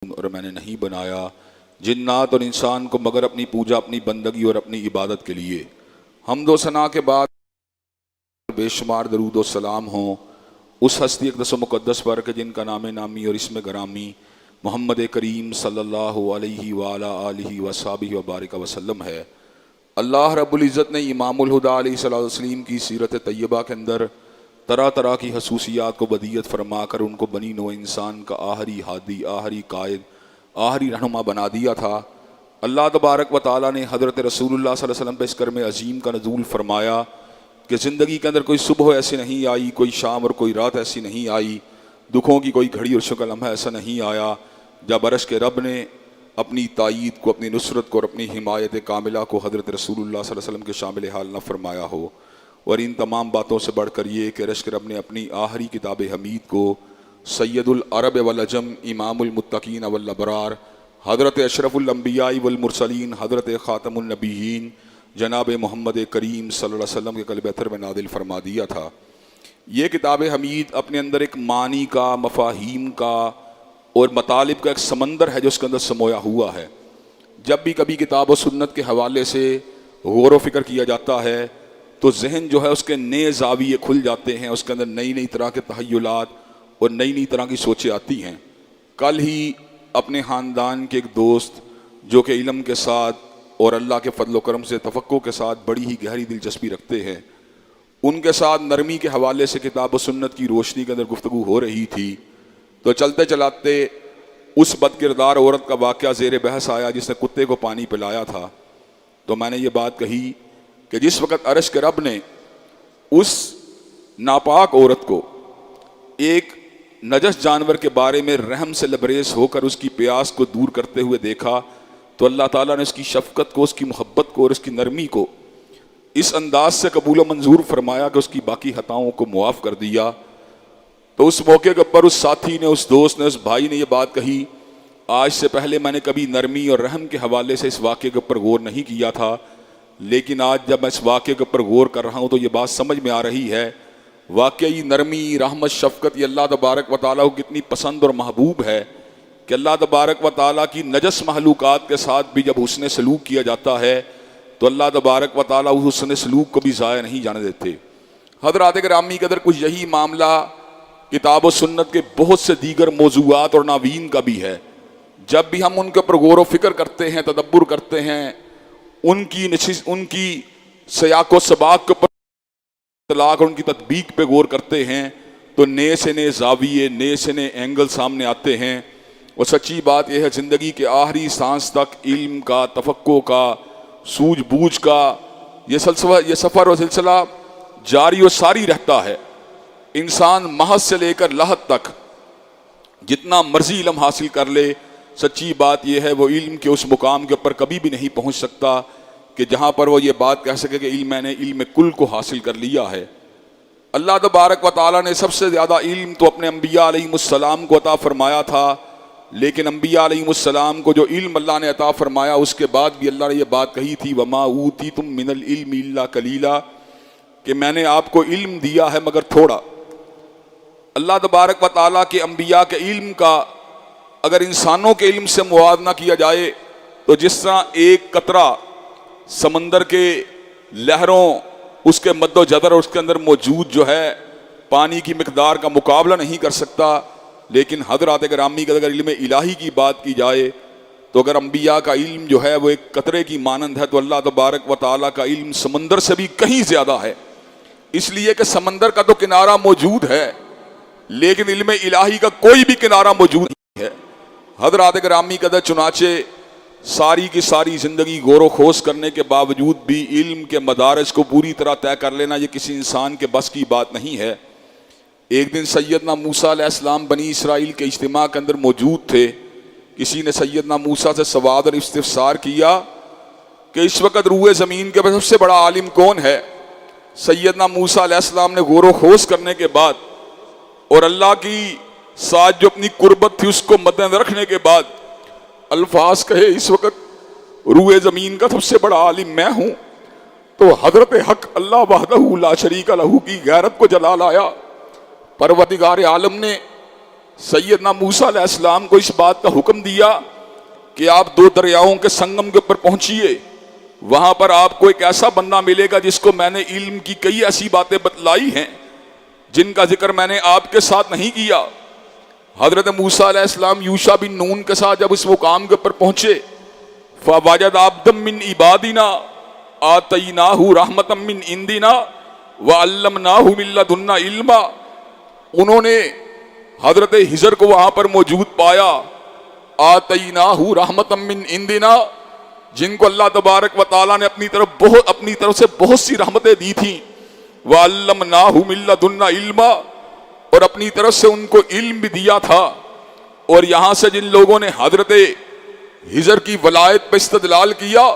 और मैंने नहीं बनाया जिन्नात और इंसान को मगर अपनी पूजा, अपनी बंदगी और अपनी इबादत के लिए। हम्दो सना के बाद बेशुमार दरूद और सलाम हो उस हस्ती अक़दस व मुक़द्दस पर के जिनका नाम नामी और इसमें गरामी मोहम्मद करीम सल्लल्लाहु अलैहि व अला आलिहि व सहाबिहि व बारिक वसल्लम है। अल्लाह रब्बुल इज़्ज़त ने इमामुल हुदा अलैहिस्सलातु वस्सलाम की सीरत तय्यबा के अंदर तरह तरह की खसूसियात को बदियत फरमाकर उनको बनी नो इंसान का आखिरी हादी, आखिरी कायद, आखिरी रहनुमा बना दिया था। अल्लाह तबारक व तआला ने हज़रत रसूलुल्लाह सल्लल्लाहु अलैहि वसल्लम पे इस कर्म अजीम का नज़ूल फरमाया कि ज़िंदगी के अंदर कोई सुबह ऐसी नहीं आई, कोई शाम और कोई रात ऐसी नहीं आई, दुखों की कोई घड़ी और शुक्ल लम्हा ऐसा नहीं आया जब अरश के रब ने अपनी तायीद को, अपनी नुसरत को और अपनी हिमायत कामिला को हज़रत रसूलुल्लाह सल्लल्लाहु अलैहि वसल्लम के शामिल हाल न फरमाया हो। और इन तमाम बातों से बढ़कर ये कि अरश के रब ने अपनी आखिरी किताब हमीद को सैयदुल अरब वल अजम, इमामुल मुत्तकीन वल अबरार, हज़रत अशरफुल अंबिया वल मुरसलीन, हज़रत ख़ातमुन नबीयीन जनाब मोहम्मद करीम सल्लल्लाहु अलैहि वसल्लम के क़ल्ब अतर में नादिल फरमा दिया था। ये किताब हमीद अपने अंदर एक मानी का, मफ़ाहीम का और मतालिब का एक समंदर है जो उसके अंदर समोया हुआ है। जब भी कभी किताब व सुन्नत के हवाले से गौर व फिक्र किया जाता है तो जहन जो है उसके नए ज़ाविये खुल जाते हैं, उसके अंदर नई नई तरह के तहय्युलात और नई नई तरह की सोचें आती हैं। कल ही अपने ख़ानदान के एक दोस्त जो कि इल्म के साथ और अल्लाह के फजल व करम से तफक्को के साथ बड़ी ही गहरी दिलचस्पी रखते हैं, उनके साथ नरमी के हवाले से किताब व सुन्नत की रोशनी के अंदर गुफ्तगू हो रही थी। तो चलते चलाते उस बदकिरदार औरत का वाक़या ज़ेर बहस आया जिसने कुत्ते को पानी पिलाया था। तो मैंने ये बात कही कि जिस वक़्त अरश के रब ने उस नापाक औरत को एक नजस जानवर के बारे में रहम से लबरेज होकर उसकी प्यास को दूर करते हुए देखा तो अल्लाह ताला ने उसकी शफ़क़त को, उसकी मोहब्बत को और उसकी नरमी को इस अंदाज से कबूल मंजूर फरमाया कि उसकी बाकी खताओं को मुआफ़ कर दिया। तो उस मौके के ऊपर उस साथी ने, उस दोस्त ने, उस भाई ने ये बात कही, आज से पहले मैंने कभी नरमी और रहम के हवाले से इस वाक़े के ऊपर गौर नहीं किया था, लेकिन आज जब मैं इस वाक़े के ऊपर गौर कर रहा हूँ तो ये बात समझ में आ रही है वाकई नरमी, रहमत, शफ़क़त ये अल्लाह तबारक व तआला को कितनी पसंद और महबूब है कि अल्लाह तबारक व तआला की नजस महलूकात के साथ भी जब हुस्न सलूक किया जाता है तो अल्लाह तबारक व तआला उस हुस्न सलूक को भी ज़ाया नहीं जाने देते। हज़रात गिरामी के अंदर कुछ यही मामला किताब व सुन्नत के बहुत से दीगर मौज़ूआत और नावीन का भी है। जब भी हम उनके ऊपर गौर व फिक्र करते हैं, तदब्बुर करते हैं, उनकी सयाक़ व सबाक़ के ऊपर तलाक और उनकी तत्बीक पे गौर करते हैं तो नए से नए ज़ाविये, नए से नए एंगल सामने आते हैं। और सच्ची बात यह है ज़िंदगी के आखिरी सांस तक इल्म का, तफक्को का, सूझबूझ का ये सफ़र और सिलसिला जारी और सारी रहता है। इंसान महज से लेकर लहद तक जितना मर्जी इल्म हासिल कर ले, सच्ची बात यह है वो इल्म के उस मुकाम के ऊपर कभी भी नहीं पहुंच सकता कि जहाँ पर वो ये बात कह सके कि मैंने इल्म कुल को हासिल कर लिया है। अल्लाह तबारक व तआला ने सबसे ज़्यादा इल्म तो अपने अंबिया अलैहिमुस्सलाम को अता फरमाया था, लेकिन अंबिया अलैहिमुस्सलाम को जो इल्म अल्लाह ने अता फरमाया उसके बाद भी अल्लाह ने यह बात कही थी वमा ऊतीतुम मिनल इल्मि इल्ला कलीला, कि मैंने आपको इल्म दिया है मगर थोड़ा। अल्लाह तबारक व तआला के अंबिया के इल्म का अगर इंसानों के इल्म से मुआवजा किया जाए तो जिस तरह एक कतरा समंदर के लहरों, उसके मद्दोजदर और उसके अंदर मौजूद जो है पानी की मिकदार का मुकाबला नहीं कर सकता, लेकिन हज़रात गिरामी का अगर इल्म इलाही की बात की जाए तो अगर अंबिया का इल्म जो है वो एक कतरे की मानंद है तो अल्लाह तबारक व तआला का इल्म समंदर से भी कहीं ज़्यादा है। इसलिए कि समंदर का तो किनारा मौजूद है लेकिन इल्म इलाही का कोई भी किनारा मौजूद नहीं है। हज़रात गिरामी का चुनाचे सारी की सारी ज़िंदगी गौर व खोज करने के बावजूद भी इल्म के मदारज को पूरी तरह तय कर लेना ये किसी इंसान के बस की बात नहीं है। एक दिन सैयदना मूसा अलैहिस्सलाम बनी इसराइल के इज्तिमा के अंदर मौजूद थे। किसी ने सैयदना मूसा से सवाल और इस्तिफसार किया कि इस वक्त रूए ज़मीन के सबसे बड़ा आलिम कौन है। सैयदना मूसा अलैहिस्सलाम ने गौर व खोज करने के बाद और अल्लाह की साथ जो अपनी कुर्बत थी उसको मद्देनजर रखने के बाद अल्फाज कहे इस वक्त रूए ज़मीन का सबसे बड़ा आलिम मैं हूँ। तो हज़रत हक अल्लाह वहदहू ला शरीका लहू की गैरत को जला लाया। परवरदिगार आलम ने सैयदना मूसा अलैहिस्सलाम को इस बात का हुक्म दिया कि आप दो दरियाओं के संगम के ऊपर पहुंचिए, वहां पर आपको एक ऐसा बंदा मिलेगा जिसको मैंने इल्म की कई ऐसी बातें बतलाई हैं जिनका जिक्र मैंने आपके साथ नहीं किया। हजरत मूसा अलैहिस्सलाम यूशा बिन नून के साथ जब इस मुकाम के ऊपर पहुंचे, फवजद अब्दम मिन इबादिना आतईनाहु रहमतम मिन इंदिना व अल्लमनाहु मिन लदुन्ना इल्मा, उन्होंने हजरत हिजर को वहां पर मौजूद पाया। आतईनाहु रहमतम मिन इंदिना, जिनको अल्लाह तबारक व तआला ने अपनी तरफ से बहुत सी रहमतें दी थी। व अल्लमनाहु मिन लदुन्ना इल्मा, और अपनी तरफ से उनको इल्म भी दिया था। और यहां से जिन लोगों ने हजरत हिजर की वलायत पर इस्तदलाल किया,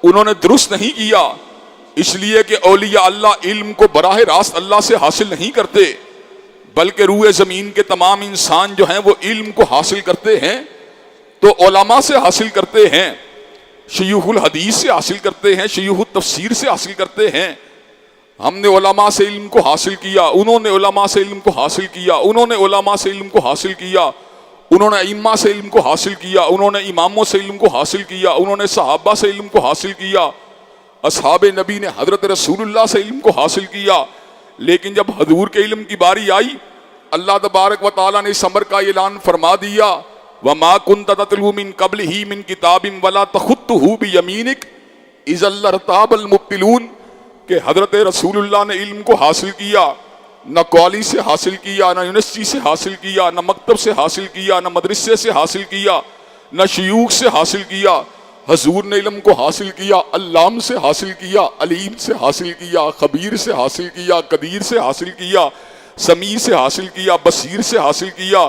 उन्होंने दुरुस्त नहीं किया, इसलिए कि औलिया अल्लाह इल्म को बराह रास्त अल्लाह से हासिल नहीं करते, बल्कि रूए जमीन के तमाम इंसान जो हैं वो इल्म को हासिल करते हैं तो उलमा से हासिल करते हैं, शयूहुल हदीस से हासिल करते हैं, शयूहुल तफसीर से हासिल करते हैं। हमने उलमा से इल्म को हासिल किया, उन्होंने उलमा से इल्म को हासिल किया, उन्होंने उलमा से इल्म को हासिल किया, उन्होंने इम्मा से इल्म को हासिल किया, उन्होंने इमामों से इल्म को हासिल किया, उन्होंने सहाबा से इल्म को हासिल किया, असहाबे नबी ने हजरत रसूलुल्लाह से इल्म को हासिल किया। लेकिन जब हजूर के इल्म की बारी आई, अल्लाह तबारक व तआला ने इस अमर का ऐलान फरमा दिया, वमा कुन्त ततलू मिन क़ब्लिही मिन किताबिन वला तखुत्तुहु बियमीनिक इज़ लर्ताबल मुब्तिलून, कि हजरत रसूलुल्लाह ने इल्म को हासिल किया, न कॉलेज से हासिल किया, न यूनिवर्सिटी से हासिल किया, न मकतब से हासिल किया, न मदरसे से हासिल किया, न शयूख से हासिल किया। हजूर ने इल्म को हासिल किया, अल्लाम से हासिल किया, अलीम से हासिल किया, खबीर से हासिल किया, कदीर से हासिल किया, समी से हासिल किया, बसीर से हासिल किया।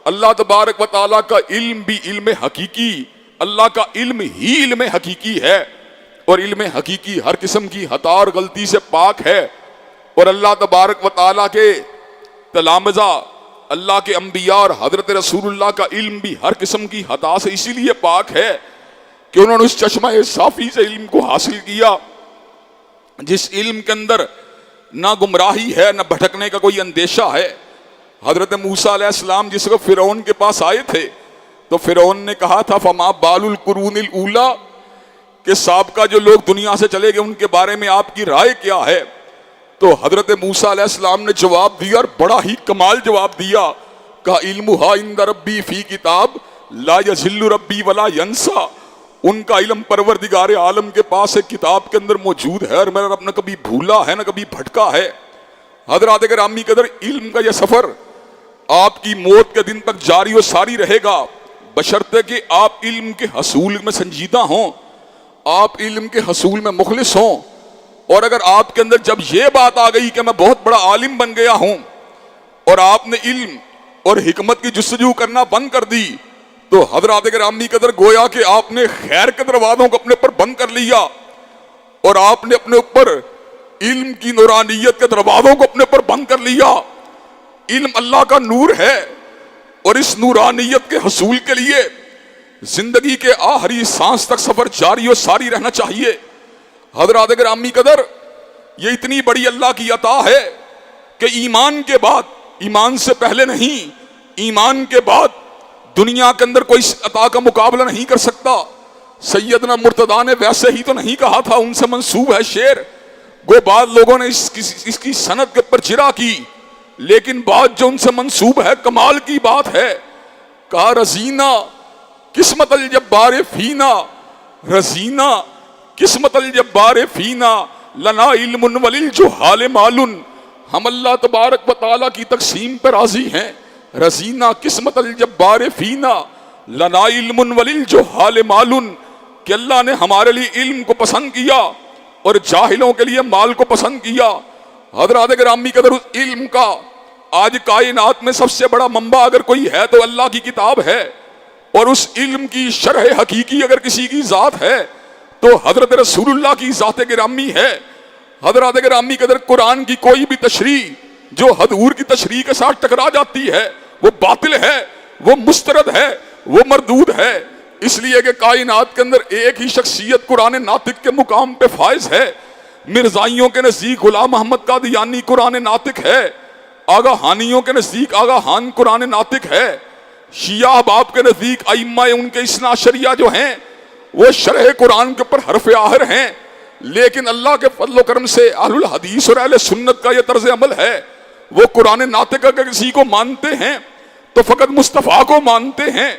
अल्लाह तबारक व तआला का इल्म भी इल्म हकीकी, अल्लाह का इल्म ही इल्म हकीकी है, और इल्म हकीकी हर किस्म की हता और गलती से पाक है। और अल्लाह तबारक व तआला के तलामजा, अल्लाह के अंबिया और हजरत रसूलुल्लाह का इल्म भी हर किस्म की हता से इसीलिए पाक है कि उन्होंने उस चश्मा साफी से इल्म को हासिल किया जिस इल्म के अंदर ना गुमराही है, ना भटकने का कोई अंदेशा है। हजरत मूसा अलैहिस्सलाम जिस वक्त फिरौन के पास आए थे, तो फिरौन ने कहा था फमा बालुल कुरूनिल ऊला, कि साबका जो लोग दुनिया से चले गए उनके बारे में आपकी राय क्या है। तो हजरत मूसा अलैहिस्सलाम ने जवाब दिया, और बड़ा ही कमाल जवाब दिया, का इल्मुहा इंद रब्बी फी किताब ला यज़िल्लु रब्बी वला यंसा, उनका इल्म परवरदिगार आलम के पास एक किताब के अंदर मौजूद है, और मेरा रब न कभी भूला है न कभी भटका है। हजरात गिरामी कदर, इल्म का यह सफर आपकी मौत के दिन तक जारी और सारी रहेगा, बशर्ते कि आप इल्म के हसूल में संजीदा हों, आप इल्म के हसूल में मुखलिस हों। और अगर आपके अंदर जब यह बात आ गई कि मैं बहुत बड़ा आलिम बन गया हूं, और आपने इल्म और हिकमत की जुस्तजू करना बंद कर दी, तो हजरात गिरामी कदर गोया कि आपने खैर के दरवाजों को अपने ऊपर बंद कर लिया, और आपने अपने ऊपर इल्म की नूरानियत के दरवाजों को अपने ऊपर बंद कर लिया। इल्म अल्लाह का नूर है, और इस नूरानियत के हसूल के लिए जिंदगी के आखिरी सांस तक सफर जारी और सारी रहना चाहिए। हजरात गिरामी कदर, ये इतनी बड़ी अल्लाह की अता है कि ईमान के बाद, ईमान से पहले नहीं, ईमान के बाद दुनिया के अंदर कोई अता का मुकाबला नहीं कर सकता। सैयदना मुर्तदा ने वैसे ही तो नहीं कहा था, उनसे मंसूब है शेर, गो बाद लोगों ने इसकी सनद के ऊपर जिरा की, लेकिन बात जो उनसे मंसूब है कमाल की बात है। कहा रजीना किस्मत अल जब्बार फीना, रजीना किस्मत अल जब्बार फीना लना इल्मुन वलिल जो हाल मालुन, हम अल्लाह तबारक व तआला की तकसीम पर राजी हैं। रजीना किस्मत अल जब्बार फीना लना इल्मुन वलिल जो हाल मालुन, कि अल्लाह ने हमारे लिए इल्म को पसंद किया और जाहिलों के लिए माल को पसंद किया। हजरात गिरामी कदर, उस इल्म का आज कायनात में सबसे बड़ा मंबा अगर कोई है तो अल्लाह की किताब है, और उस इल्म की शरह हकीकी अगर किसी की जात है तो हजरत रसूलुल्लाह की जात गिरामी है। हजरत गिरामी कदर, कुरान की कोई भी तशरीह जो हजूर की तशरीह के साथ टकरा जाती है वो बातिल है, वो मुस्तरद है, वो मरदूद है। इसलिए कि कायनात के अंदर एक ही शख्सियत कुरान नातिक के मुकाम पे फायज है। मिर्जाइयों के नजदीक गुलाम मोहम्मद कादियानी कुरान नातिक है, आगा हानियों के नजदीक आगा हान कुरान नातिक है। शिया अहबाब के नजदीक अइम्मा उनके इस्ना शरिया जो हैं वो शरह कुरान के ऊपर हरफ आहर हैं। लेकिन अल्लाह के फजल करम से अहलुल हदीस और अहले सुन्नत का ये तर्ज अमल है, वो कुरान नातिक अगर किसी को मानते हैं तो फकत मुस्तफ़ा को मानते हैं,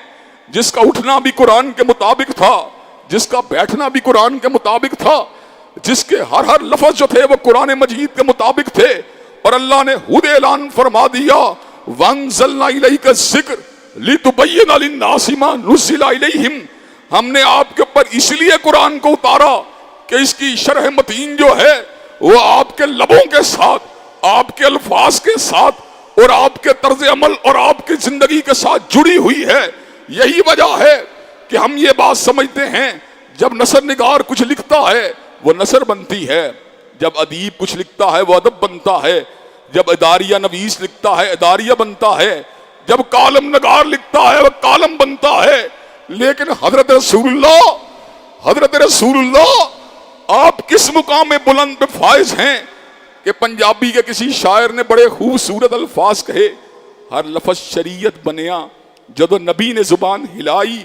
जिसका उठना भी कुरान के मुताबिक था, जिसका बैठना भी कुरान के मुताबिक था, जिसके हर लफ्ज जो थे वो कुरान मजीद के मुताबिक थे। और अल्लाह ने खुद ऐलान फरमा दिया, वंज़लना इलैका ज़िक्र लितुबय्यिना लिन्नासि मा नुज़्ज़िला इलैहिम, हमने आपके ऊपर इसलिए कुरान को उतारा कि इसकी शरह मतीन जो है वो आपके लबों के साथ, आपके अल्फाज के साथ और आपके तर्ज अमल और आपकी जिंदगी के साथ जुड़ी हुई है। यही वजह है कि हम ये बात समझते हैं, जब नसर निगार कुछ लिखता है वो नसर बनती है, जब अदीब कुछ लिखता है वो अदब बनता है, जब इदारिया नवीस लिखता है इदारिया बनता है, जब कालम नगार लिखता है वो कालम बनता है। लेकिन हजरत रसूलुल्लाह आप किस मुकाम में बुलंद पे फाइज हैं कि पंजाबी के किसी शायर ने बड़े खूबसूरत अल्फाज कहे, हर लफ्ज शरीयत बनिया जदों नबी ने जुबान हिलाई।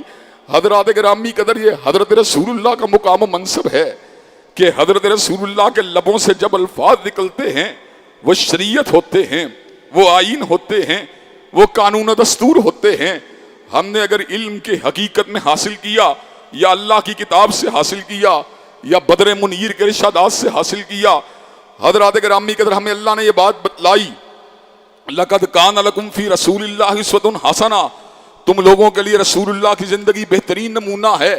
हजरत गिरामी कदर ये हजरत रसूलुल्लाह का मुकाम मनसब है कि हजरत रसूलुल्लाह के लबों से जब अल्फाज निकलते हैं वो शरीयत होते हैं, वो आईन होते हैं, वो कानून दस्तूर होते हैं। हमने अगर इल्म के हकीकत में हासिल किया या अल्लाह की किताब से हासिल किया या बदर मुनीर के इरशादात से हासिल किया, हजरत गिरामी कदर हमें अल्लाह ने ये बात बतलाई, लक़द कान लकुम फी रसूलिल्लाहि उस्वतुन हसना, तुम लोगों के लिए रसूलुल्लाह की जिंदगी बेहतरीन नमूना है।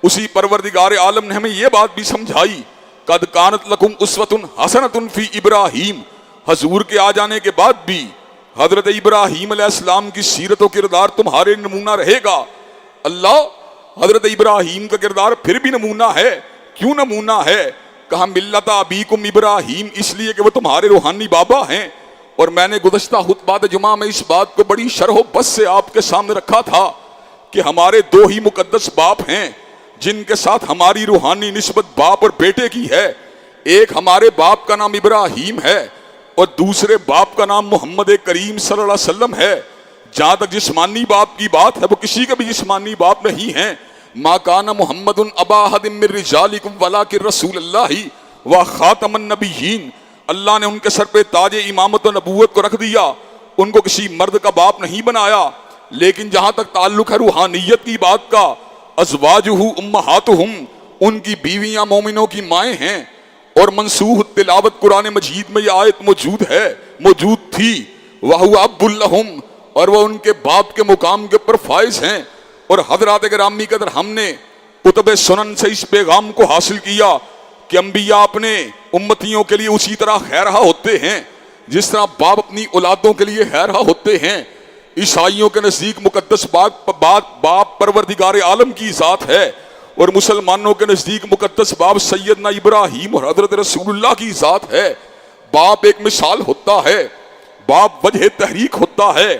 उसी परवरदिगार आलम ने हमें यह बात भी समझाई, कद कानत लकुम उस्वतुन हसनतुन फी इब्राहीम, हजूर के आ जाने के बाद भी हजरत इब्राहीम अलैहिस्सलाम की सीरत व किरदार तुम्हारे नमूना रहेगा। अल्लाह, हजरत इब्राहीम का किरदार फिर भी नमूना है। क्यों नमूना है? कहा मिल्लता अबीकुम इब्राहीम, इसलिए कि वो तुम्हारे रूहानी बाबा हैं। और मैंने गुज़श्ता खुतबात जुमा में इस बात को बड़ी शरह बस से आपके सामने रखा था कि हमारे दो ही मुकद्दस बाप हैं जिनके साथ हमारी रूहानी निस्बत बाप और बेटे की है। एक हमारे बाप का नाम इब्राहीम है और दूसरे बाप का नाम मोहम्मद करीम सल्लल्लाहु अलैहि वसल्लम है। जहां तक जिस्मानी बाप की बात है वो किसी के भी जिस्मानी बाप नहीं है। मा काना मुहम्मदुन अबा अहदिम मिर रिजालिकुम वलाकिन रसूलुल्लाहि व खातमुन नबिय्यीन, अल्लाह ने उनके सर पे ताजे इमामत और नबूवत को रख दिया, उनको किसी मर्द का बाप नहीं बनाया। लेकिन जहां तक ताल्लुक है रूहानियत की बात का, अज़वाजुहु उम्महातुहुम, उनकी बीवियां मोमिनों की माएँ हैं। और मंसूह तिलावत कुरान मजीद में यह आयत मौजूद थी, वहुवा अब्बुल लहुम, और वह उनके बाप के मुकाम के ऊपर फाइज हैं। और हजरात गिरामी कदर हमने कुतुब सुनन से इस पैगाम को हासिल किया कि अंबिया अपने उम्मतियों के लिए उसी तरह खैरहा होते हैं जिस तरह बाप अपनी औलादों के लिए खैरहा होते हैं। ईसाइयों के नजदीक मुकद्दस बाप परवरदिगार आलम की जात है और मुसलमानों के नजदीक मुकद्दस बाप सैयदना इब्राहीम और हजरत रसूलुल्लाह की जात है। बाप एक मिसाल होता है, बाप वजह तहरीक होता है,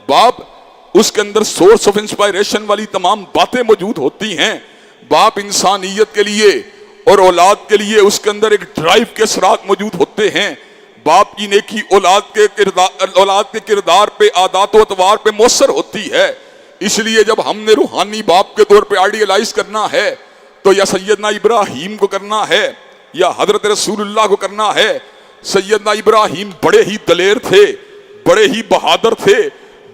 बाप उसके अंदर सोर्स ऑफ इंस्पायरेशन वाली तमाम बातें मौजूद होती हैं। बाप इंसानियत के लिए और औलाद के लिए उसके अंदर एक ड्राइव के असरात मौजूद होते हैं। बाप की नेकी औलाद के किरदार पे, आदात व अतवार पे मौसर होती है। इसलिए जब हमने रूहानी बाप के तौर पे आइडियलाइज करना है तो या सैयदना इब्राहीम को करना है या हजरत रसूलुल्लाह को करना है। सैयदना इब्राहीम बड़े ही दलेर थे, बड़े ही बहादुर थे,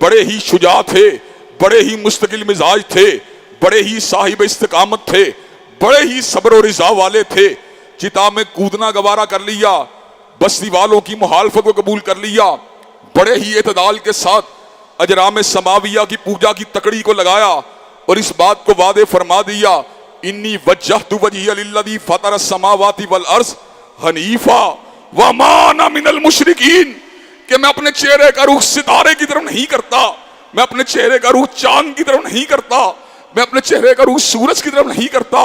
बड़े ही शुजा थे, बड़े ही मुस्तकिल मिजाज थे, बड़े ही साहिब इस्तिकामत थे, बड़े ही सब्र और रिजा वाले थे। चिता में कूदना गवारा कर लिया, बस्ती वालों की मुखालफत को कबूल कर लिया, बड़े ही एतदाल के साथ अजराम समाविया की पूजा की तकड़ी को लगाया और इस बात को वादे फरमा दिया, इन्नी वज्जहतु वजहिया लिल्लज़ी फतरा समावाति वल अर्ज़ हनीफा व मा अना मिनल मुशरिकीन, कि मैं अपने चेहरे का रुख सितारे की तरफ नहीं करता, मैं अपने चेहरे का रुख चांद की तरफ नहीं करता, मैं अपने चेहरे का रुख सूरज की तरफ नहीं करता,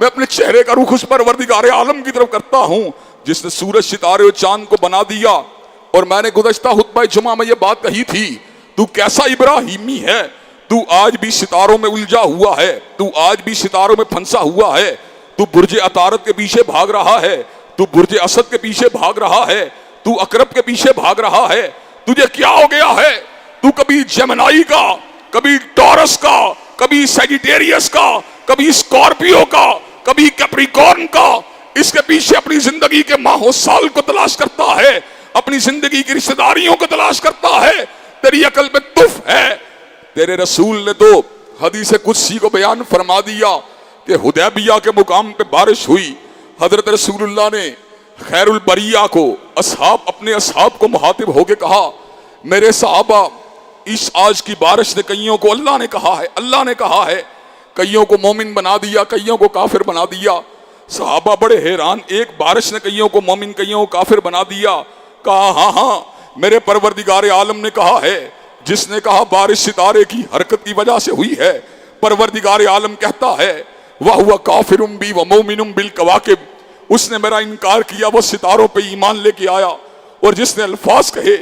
मैं अपने चेहरे का रुख उस परवरदिगार आलम की तरफ करता हूं जिसने सूरज सितारे और चांद को बना दिया। और मैंने गुज़श्ता खुतबा जुमा में यह बात कही थी, तू कैसा इब्राहीमी है, तू आज भी सितारों में उलझा हुआ है, तू आज भी सितारों में फंसा हुआ है, तू बुर्ज अतारत के पीछे भाग रहा है, तू बुर्ज असद के पीछे भाग रहा है, तू अकरब के पीछे भाग रहा है, तुझे क्या हो गया है? तू कभी जेमिनी का, कभी टॉरस का, कभी सैजिटेरियस का, कभी स्कॉर्पियो का, कभी कैप्रिकॉर्न का, इसके पीछे अपनी जिंदगी के माहों साल को तलाश करता है, अपनी जिंदगी की रिश्तेदारियों को तलाश करता है। तेरी अकल में तुफ है। तेरे रसूल ने तो हदीस कुदसी को बयान फरमा दिया कि हुदैबिया के मुकाम पे बारिश हुई। हजरत रसूलुल्लाह ने खैरुल बरिया को, अपने असहाब को मुहातिब होके कहा, मेरे सहाबा, इस आज की बारिश ने कईयों को, अल्लाह ने कहा है कईयों को मोमिन बना दिया, कईयों को काफिर बना दिया। सहाबा बड़े हैरान, एक बारिश ने कईयों को मोमिन, कईयों को काफिर बना दिया। कहा हाँ हाँ, मेरे परवरदिगार आलम ने कहा है। जिसने कहा बारिश सितारे की हरकत की वजह से हुई है, परवरदिगार आलम कहता है वह हुआ काफिरुम बी व मोमिनुम बिल कवाकिब, उसने मेरा इनकार किया, वो सितारों पे ईमान लेके आया। और जिसने अल्फाज कहे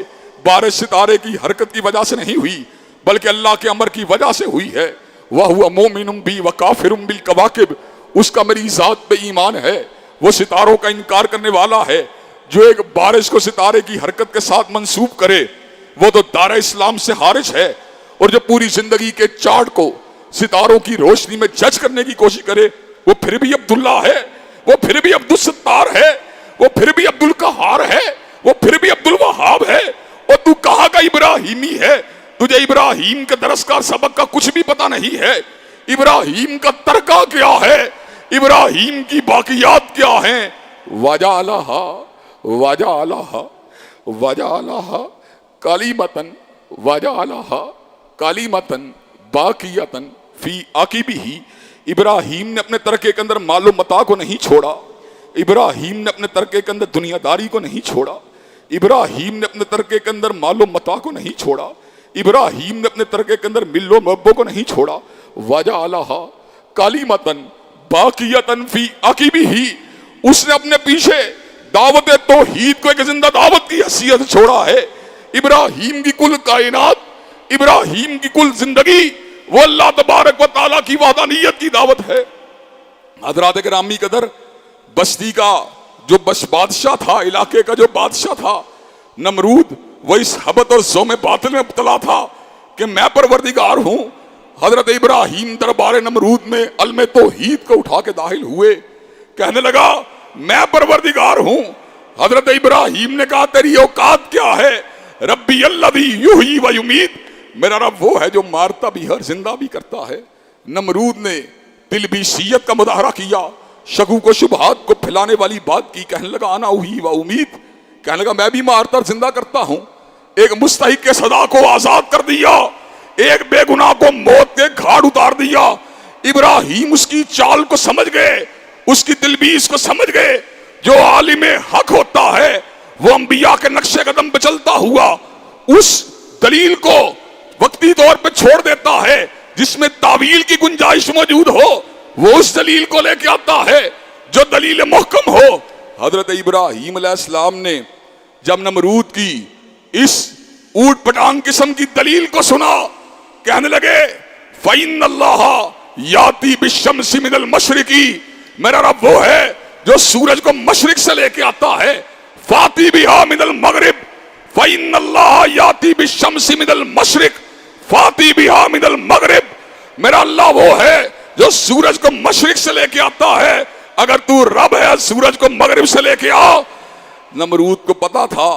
बारिश सितारे की हरकत की वजह से नहीं हुई बल्कि अल्लाह के अमर की वजह से हुई है, वह हुआ मोमिनुम बी व काफिरुम बिल कवाकिब, उसका मेरी जात पे ईमान है। वो सितारों का इनकार करने वाला है। जो एक बारिश को सितारे की हरकत के साथ मंसूब करे वो तो दारा इस्लाम से खारिज है। और जो पूरी जिंदगी के चार्ट को सितारों की रोशनी में जज करने की कोशिश करे वो फिर भी अब्दुल्ला है, वो फिर भी अब्दुल सत्तार है, वो फिर भी अब्दुल कहार है, वो फिर भी अब्दुल वहाब है। और तू कहाँ का इब्राहिमी है? तुझे इब्राहिम के दरस का सबक का कुछ भी पता नहीं है। इब्राहिम का तर्का क्या है? इब्राहिम की बाकियात क्या है? वजालहा वजालहा वजालहा कालीमतन वजालहा कालीमतन बाकियतन फी आकिबिही। इब्राहिम ने अपने तरके के अंदर मालो मता को नहीं छोड़ा। इब्राहिम ने अपने तरके के अंदर दुनियादारी को नहीं छोड़ा। इब्राहिम ने अपने तरके के अंदर मालो मता को नहीं छोड़ा। इब्राहिम ने अपने तरके के अंदर मिल्लो मब्बो को नहीं छोड़ा। वजालहा कालीमतन बाकियतन फी आकिबिही, उसने अपने पीछे दावत तौहीद को एक जिंदा दावत की हैसियत छोड़ा है। इब्राहिम की कुल कायनात, इब्राहिम की कुल जिंदगी वो अल्लाह तबारक व तआला की वहदानियत की दावत है। हजरात गिरामी कदर, बस्ती का जो बादशाह था, इलाके का जो बादशाह था नमरूद, वो इस हबत और ज़ौम बातिल में मुब्तला था कि मैं परवरदिगार हूं। हजरत इब्राहिम दरबार नमरूद में अलमे तौहीद को उठा के दाखिल हुए, कहने लगा मैं परवरदिगार हूं। हजरत इब्राहिम ने कहा तेरी औकात क्या है? रब्बी अल्लज़ी युहयी व युमीत, मेरा रब वो है जो मारता भी है, जिंदा भी करता है। नमरूद ने तिलबीसियत का मुदाहरा किया, शकूक व शुबहात को फैलाने वाली बात की। कहने लगा आना उही व उम्मीद, कहने लगा मैं भी मारता और जिंदा करता हूं। एक मुस्तहिक के सदा को आजाद कर दिया, एक बेगुनाह को मौत के घाट उतार दिया। इब्राहिम उसकी चाल को समझ गए, उसकी तिलबीस को समझ गए। जो आलिम हक होता है वो अंबिया के नक्शे कदम पे चलता हुआ उस दलील को वक्ती तौर पे छोड़ देता है जिसमें तावील की गुंजाइश मौजूद हो, वो उस दलील को लेके आता है जो दलील मुहकम हो। हजरत इब्राहिम अलैहिस्सलाम ने जब नमरूद की इस ऊट पटांग किस्म की दलील को सुना, कहने लगे फ़इन्नल्लाह याती बिश्शम्सि मिनल मशरिकी, मेरा रब वो है जो सूरज को मशरिक से लेके आता है। फाती बिहा मिनल मगरिब, फ़इन्नल्लाह याती बिश्शम्सि मिनल मशरिक फाती बिहा मिनल मगरिब, मेरा अल्लाह वो है जो सूरज को मशरिक से लेके आता है। अगर तू रब है सूरज को मगरिब से लेके आ। नमरूद को पता था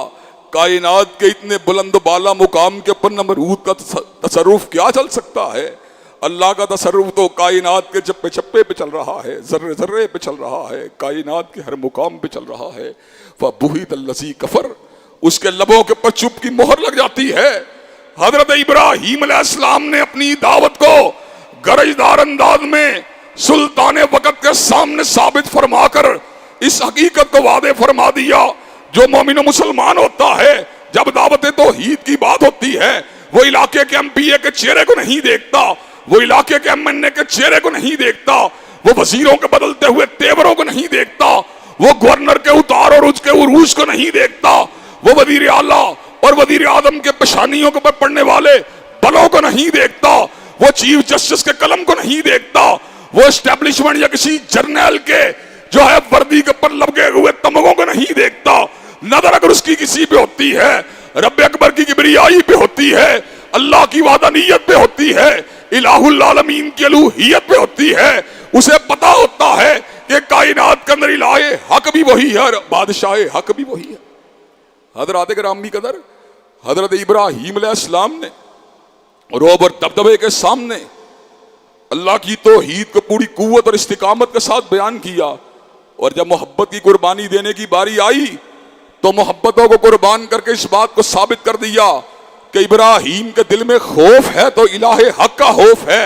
कायनात के इतने बुलंद बाला मुकाम के ऊपर नमरूद का तसर्रुफ क्या चल सकता है। अल्लाह का तसर्रुफ तो कायनात के चप्पे चप्पे पे चल रहा है, जर्रे जर्रे पे चल रहा है, कायनात के हर मुकाम पे चल रहा है। फबुहित अल्लज़ी कफर, उसके लबों के ऊपर चुप की मोहर लग जाती है। हजरत इब्राहिम अलैहिस्सलाम ने अपनी दावत को गरजदार अंदाज में सुल्तान वक़्त के सामने साबित फरमाकर इस हकीकत को वादे फरमा दिया, जो मोमिन मुसलमान होता है जब दावत तौहीद की बात होती है वो इलाके के एमपीए के चेहरे को नहीं देखता, वो इलाके के एमएनए के चेहरे को नहीं देखता, वो वजीरों के बदलते हुए तेवरों को नहीं देखता, वो गवर्नर के उतार और उसके उरूज को नहीं देखता, वो वजीर आला और वजीर आजम के पेशानियों के ऊपर पड़ने वाले बलों को नहीं देखता, वो चीफ जस्टिस के कलम को नहीं देखता, वो एस्टेब्लिशमेंट या किसी जर्नल के जो है वर्दी के ऊपर लगे हुए तमगों को नहीं देखता, नजर अगर उसकी किसी पे होती है, रब अकबर की किबरियाई पे होती है, अल्लाह की वादानियत पे होती है, इलाहुल आलमीन की अलूहियत पे होती है, उसे पता होता है कि कायनात के अंदर इलाहे हक भी वही है और बादशाह हक भी वही है। हजरत गिरामी कदर हजरत इब्राहीम अलैहिस्सलाम ने रोब और दबदबे के सामने अल्लाह की तौहीद को पूरी कुव्वत और इस्तिकामत के साथ बयान किया, और जब मोहब्बत की कुर्बानी देने की बारी आई तो मोहब्बतों को कुर्बान करके इस बात को साबित कर दिया कि इब्राहीम के दिल में खौफ है तो इलाहे हक का खौफ है,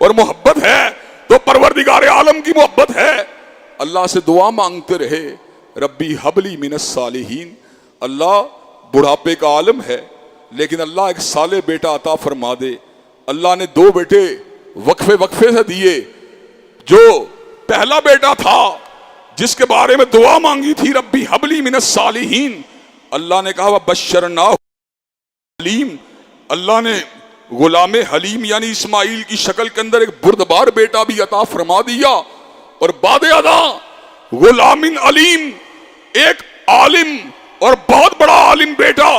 और मोहब्बत है तो परवरदिगार आलम की मोहब्बत है। अल्लाह से दुआ मांगते रहे, रब्बी हबली मिनस सालिहीन। अल्लाह बुढ़ापे का आलम है, लेकिन अल्लाह एक साले बेटा अता फरमा दे। अल्लाह ने 2 बेटे वक्फे वक्फे से दिए। जो पहला बेटा था जिसके बारे में दुआ मांगी थी, रब्बी हबली मिनस सालिहीन, अल्लाह ने कहा बशरना हलीम। अल्लाह ने गुलामे हलीम यानी इस्माइल की शक्ल के अंदर एक बुर्दबार बेटा भी अता फरमा दिया, और बादे अदा गुलामिन अलीम, एक आलिम और बहुत बड़ा आलिम बेटा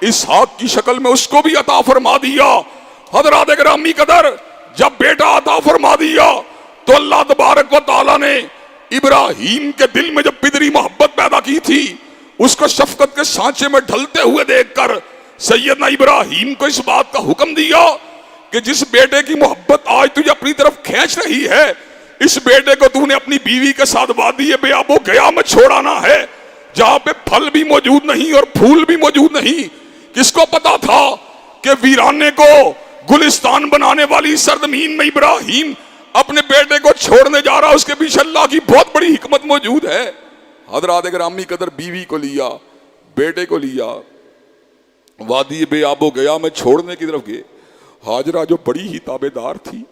इसहाक की शक्ल में उसको भी अता फरमा दिया। हजरात गिरामी कदर जब बेटा अता फरमा दिया तो अल्लाह तबारक व तआला ने इब्राहीम के दिल में जब बिदरी मोहब्बत पैदा की थी, उसको शफकत के सांचे में ढलते हुए देखकर सैयदना इब्राहीम को इस बात का हुक्म दिया कि जिस बेटे की मोहब्बत आज तुझे अपनी तरफ खींच रही है, इस बेटे को तूने अपनी बीवी के साथ वादी बेआबो गया में छोड़ाना है, जहां पे फल भी मौजूद नहीं और फूल भी मौजूद नहीं। किसको पता था कि वीराने को गुलिस्तान बनाने वाली सरजमीन में इब्राहीम अपने बेटे को छोड़ने जा रहा, उसके पीछे अल्लाह की बहुत बड़ी हिकमत मौजूद है। हजरात गिरामी कदर बीवी को लिया, बेटे को लिया, वादी बेआबो गया में छोड़ने की तरफ गए। हाजरा जो बड़ी ही ताबेदार थी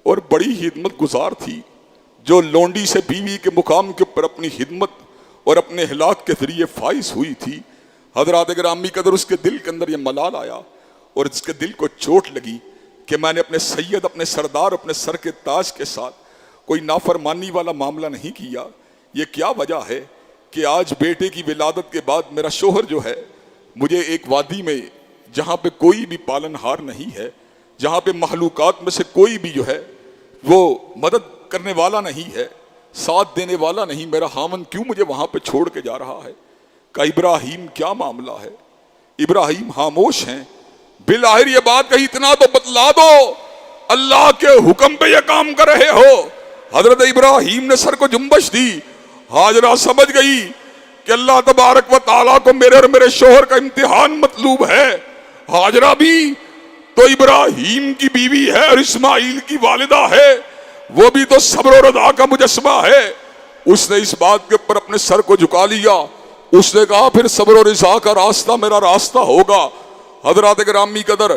और बड़ी ही हिदमत गुजार थी, जो लोंडी से बीवी के मुकाम के ऊपर अपनी हिदमत और अपने हिलाक के जरिए फाइज हुई थी, हजरात गिरामी कदर उसके दिल के अंदर यह मलाल आया और इसके दिल को चोट लगी कि मैंने अपने सैयद, अपने सरदार, अपने सर के ताज के साथ कोई नाफरमानी वाला मामला नहीं किया। ये क्या वजह है कि आज बेटे की विलादत के बाद मेरा शोहर जो है मुझे एक वादी में जहाँ पे कोई भी पालनहार नहीं है, जहाँ पे महलूकात में से कोई भी जो है वो मदद करने वाला नहीं है, साथ देने वाला नहीं, मेरा हामन क्यों मुझे वहाँ पे छोड़ के जा रहा है? का इब्राहीम क्या मामला है? इब्राहीम खामोश हैं। बिलाहिर ये बात कही, इतना तो बतला दो, अल्लाह के हुक्म पे ये काम कर रहे हो। हजरत इब्राहीम ने सर को जुम्बश दी। हाजरा समझ गई कि अल्लाह तबारक व तआला को मेरे और मेरे शोहर का इम्तिहान मतलूब है। हाजरा भी तो इब्राहीम की बीवी है और इस्माइल की वालिदा है, वो भी तो सब्र और रज़ा का मुजस्समा है। उसने इस बात के ऊपर अपने सर को झुका लिया। उसने कहा फिर सब्र और रज़ा का रास्ता मेरा रास्ता होगा। हजरत गिरामी कदर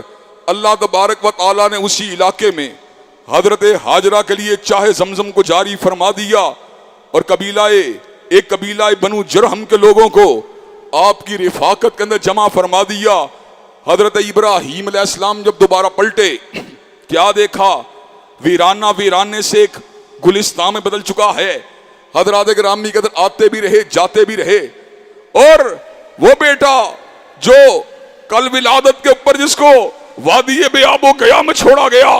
अल्लाह तबारक व तआला ने उसी इलाके में हजरत हाजरा के लिए चाहे जमजम को जारी फरमा दिया और एक कबीला बनु जरहम के लोगों को आपकी रिफाकत के अंदर जमा फरमा दिया। हजरत इब्राहीम अलैहिस्सलाम जब दोबारा पलटे, क्या देखा? वीराना वीराने से एक गुलिस्तान में बदल चुका है। हजरत गिरामी कदर आते भी रहे, जाते भी रहे, और वो बेटा जो कल विलादत के ऊपर जिसको वादी बेआबो गया में छोड़ा गया,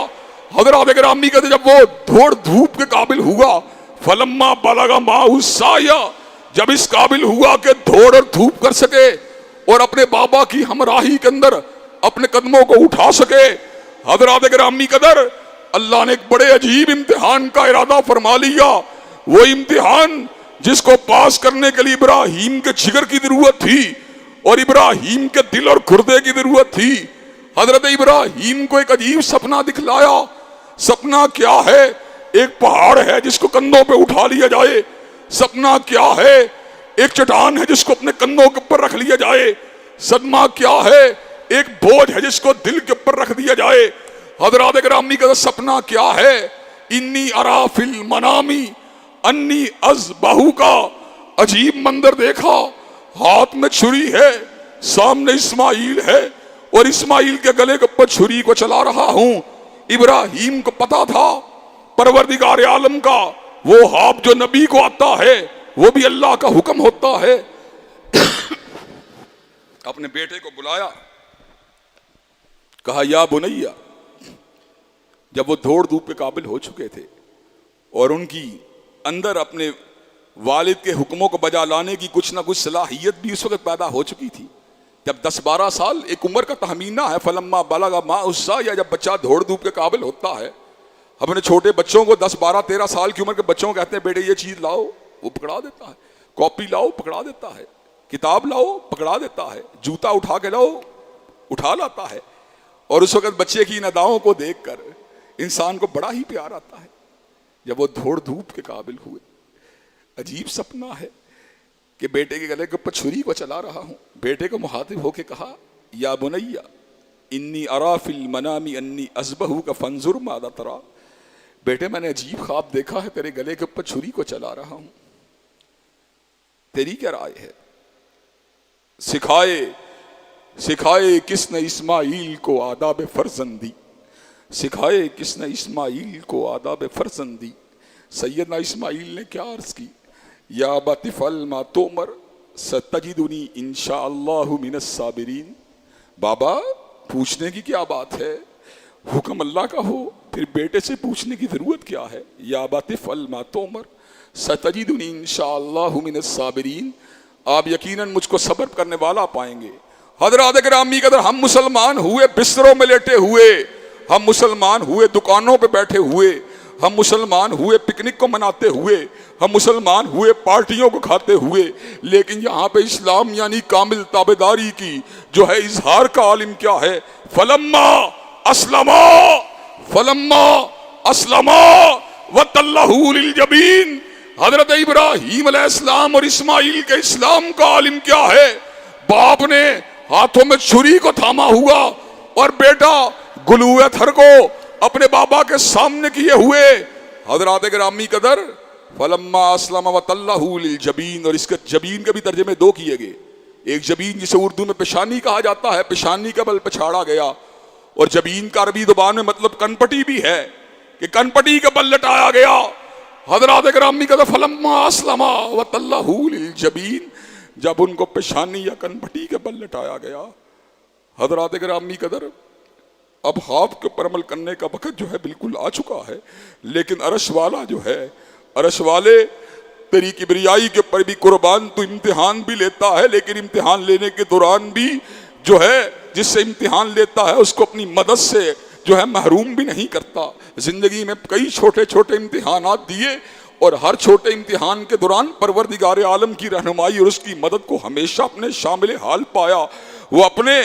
हजरत गिरामी कदर जब वो धोड़ धूप के काबिल हुआ, फलम्मा बलगा माउसाया, जब इस काबिल हुआ कि धोड़ और धूप कर सके और अपने बाबा की हमराही के अंदर अपने कदमों को उठा सके, हजरत गिरामी कदर अल्लाह ने एक बड़े अजीब इम्तिहान का इरादा फरमा लिया। वो इम्तिहान जिसको पास करने के लिए इब्राहीम के जिगर की जरूरत थी और इब्राहीम के दिल और गुर्दे की जरूरत थी। हजरत इब्राहीम को एक अजीब सपना दिखलाया। सपना क्या है? एक पहाड़ है जिसको कंधों पे उठा लिया जाए। सपना क्या है? एक चट्टान है जिसको अपने कंधों के ऊपर रख लिया जाए। सदमा क्या है? एक बोझ है जिसको दिल के ऊपर रख दिया जाए। हजरत गिरामी का सपना क्या है? इन्नी अरा फिल मनामी अन्नी अज़बहू का अजीब मंजर देखा। हाथ में छुरी है, सामने इस्माइल है और इस्माइल के गले के ऊपर छुरी को चला रहा हूं। इब्राहीम को पता था परवरदिगार आलम का वो हाथ जो नबी को आता है वो भी अल्लाह का हुक्म होता है। अपने बेटे को बुलाया, कहा या बुनैया। जब वो दौड़ धूप के काबिल हो चुके थे और उनकी अंदर अपने वालिद के हुक्मों को बजा लाने की कुछ ना कुछ सलाहियत भी उस वक्त पैदा हो चुकी थी। जब 10-12 साल एक उम्र का तहमीना है, फलम्मा बलगा मा उस्सा, या जब बच्चा दौड़ धूप के काबिल होता है। अपने छोटे बच्चों को 10-12-13 साल की उम्र के बच्चों को कहते हैं बेटे ये चीज लाओ, वो पकड़ा देता है। कॉपी लाओ, पकड़ा देता है। किताब लाओ, पकड़ा देता है। जूता उठा के लाओ, उठा लाता है। और उस वक्त बच्चे की इन अदाओं को देखकर इंसान को बड़ा ही प्यार आता है। जब वो दौड़ धूप के काबिल हुए, अजीब सपना है कि बेटे के गले के ऊपर छुरी को चला रहा हूं। बेटे को मुखातिब होके कहा या बुनैया इन्नी अरा फिल मनामी अन्नी अज़बहू का फंजुर मादा तरा। बेटे मैंने अजीब ख्वाब देखा है, तेरे गले के ऊपर छुरी को चला रहा हूं, तेरी क्या राय है? सिखाए किसने इस्माइल को आदाब फर्जंदी, सिखाए किसने इस्माइल को आदाब फर्जंदी। सैयदना इस्माइल ने क्या अर्ज की, या बतिफल मा तोमर सतजिदुनी इंशाअल्लाहु मिनस साबिरीन। बाबा पूछने की क्या बात है, हुक्म अल्लाह का हो, फिर बेटे से पूछने की जरूरत क्या है। या बतिफल मा तोमर सतजिदुनी इंशाअल्लाहु मिनस साबिरीन, आप यकीनन मुझको सब्र करने वाला पाएंगे। हजरात गिरामी कदर, हम मुसलमान हुए बिस्तरों में लेटे हुए, हम मुसलमान हुए दुकानों पे बैठे हुए, हम मुसलमान हुए पिकनिक को मनाते हुए, हम मुसलमान हुए पार्टियों को खाते हुए, लेकिन यहाँ पे इस्लाम यानी कामिल ताबेदारी की जो है इजहार का आलिम क्या है। फलम्मा अस्लमा वतल्लहू लिल जबीन। हजरत इब्राहीम अलैहिस्सलाम और इस्माइल के इस्लाम का आलिम क्या है। बाप ने हाथों में छुरी को थामा हुआ और बेटा गुलूए थर को अपने बाबा के सामने किए हुए। हजरात गिरामी कदर, फलम्मा अस्लमा वतल्लहू लिल जबीन, और इसके जबीन के भी तर्जुमे दो किए गए। एक जबीन जिसे उर्दू में पेशानी कहा जाता है, पेशानी का बल पछाड़ा गया, और जबीन का अरबी जुबान में मतलब कनपटी भी है कि कनपटी का बल लटाया गया। हजरात गिरामी कदर, फलम्मा अस्लमा वतल्लहू लिल जबीन, जब उनको पेशानी या कनपटी के बल लटाया गया। हजरात गिरामी कदर, अब ख्वाब के ऊपर अमल करने का वक्त जो है बिल्कुल आ चुका है, लेकिन अरश वाला जो है, अरश वाले तेरी किबरियाई के ऊपर भी कुर्बान तो इम्तिहान भी लेता है, लेकिन इम्तिहान लेने के दौरान भी जो है जिससे इम्तिहान लेता है उसको अपनी मदद से जो है महरूम भी नहीं करता। जिंदगी में कई छोटे छोटे इम्तिहानात दिए और हर छोटे इम्तिहान के दौरान परवरदिगार आलम की रहनुमाई और उसकी मदद को हमेशा अपने शामिल हाल पाया। वो अपने